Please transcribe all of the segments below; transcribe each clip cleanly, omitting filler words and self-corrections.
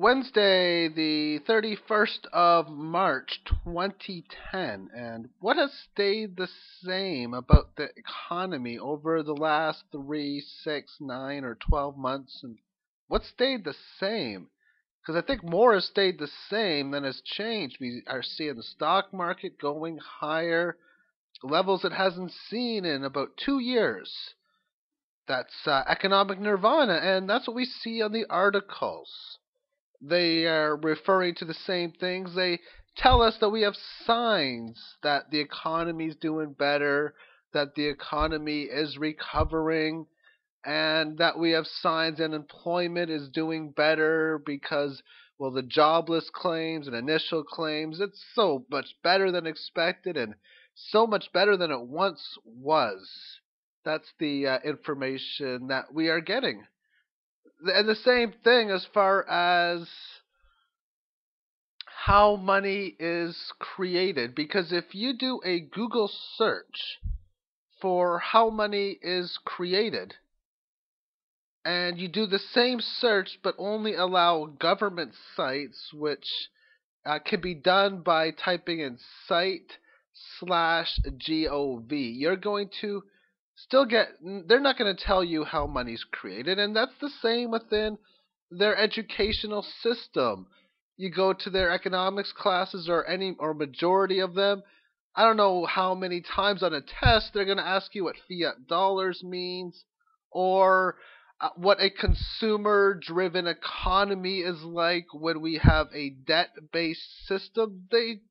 Wednesday, the 31st of March, 2010. And what has stayed the same about the economy over the last 3, 6, 9, or 12 months? And what stayed the same? Because I think more has stayed the same than has changed. We are seeing the stock market going higher, levels it hasn't seen in about 2 years. That's economic nirvana, and that's what we see on the articles. They are referring to the same things. They tell us that we have signs that the economy is doing better, that the economy is recovering, and that we have signs that employment is doing better because, well, the jobless claims and initial claims, it's so much better than expected and so much better than it once was. That's the information that we are getting. And the same thing as far as how money is created, because if you do a Google search for how money is created and you do the same search but only allow government sites, which can be done by typing in site/gov, you're going to still get, they're not going to tell you how money's created. And that's the same within their educational system. You go to their economics classes, or any or majority of them, I don't know how many times on a test they're going to ask you what fiat dollars means, or what a consumer driven economy is like when we have a debt based system. They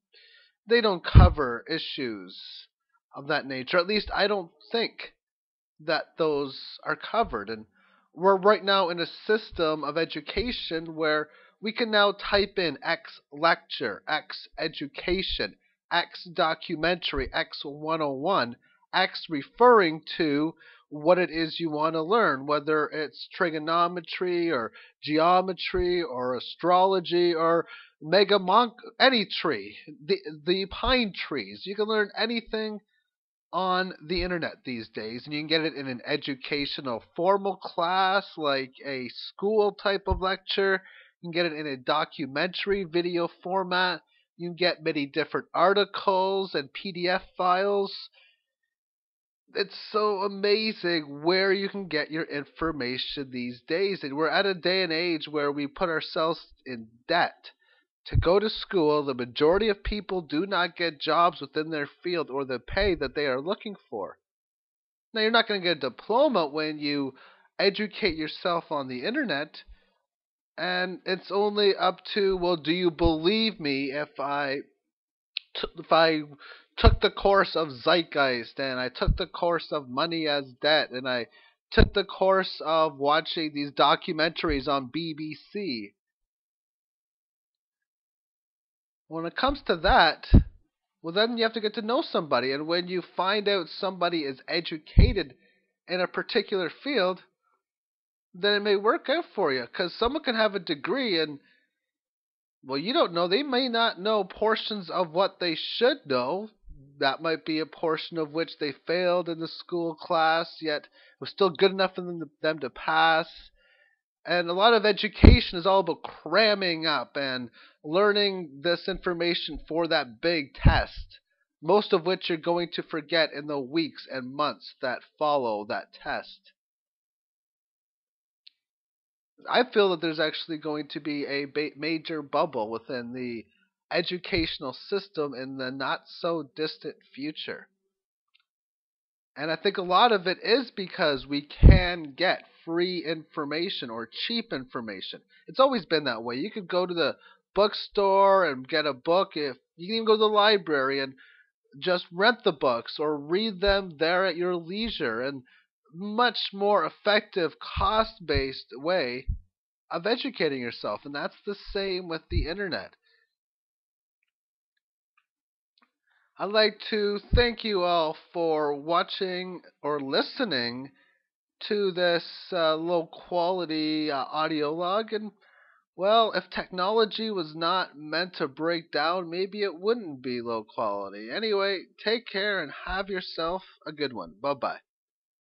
don't cover issues of that nature. At least I don't think that those are covered. And we're right now in a system of education where we can now type in X lecture, X education, X documentary, X 101, X referring to what it is you want to learn, whether it's trigonometry or geometry or astrology or any tree, the pine trees. You can learn anything on the internet these days, and you can get it in an educational formal class like a school type of lecture. You can get it in a documentary video format. You can get many different articles and PDF files. It's so amazing where you can get your information these days. And we're at a day and age where we put ourselves in debt to go to school. The majority of people do not get jobs within their field or the pay that they are looking for. Now, you're not going to get a diploma when you educate yourself on the internet. And it's only up to, well, do you believe me if I took the course of Zeitgeist, and I took the course of Money as Debt, and I took the course of watching these documentaries on BBC. When it comes to that, well, then you have to get to know somebody. And when you find out somebody is educated in a particular field, then it may work out for you. Because someone can have a degree and, well, you don't know. They may not know portions of what they should know. That might be a portion of which they failed in the school class, yet it was still good enough for them to pass. And a lot of education is all about cramming up and learning this information for that big test, most of which you're going to forget in the weeks and months that follow that test. I feel that there's actually going to be a major bubble within the educational system in the not so distant future. And I think a lot of it is because we can get free information or cheap information. It's always been that way. You could go to the bookstore and get a book. If you can even go to the library and just rent the books or read them there at your leisure, and much more effective cost-based way of educating yourself. And that's the same with the internet. I'd like to thank you all for watching or listening to this low quality audio log. And, well, if technology was not meant to break down, maybe it wouldn't be low quality. Anyway, take care and have yourself a good one. Bye bye.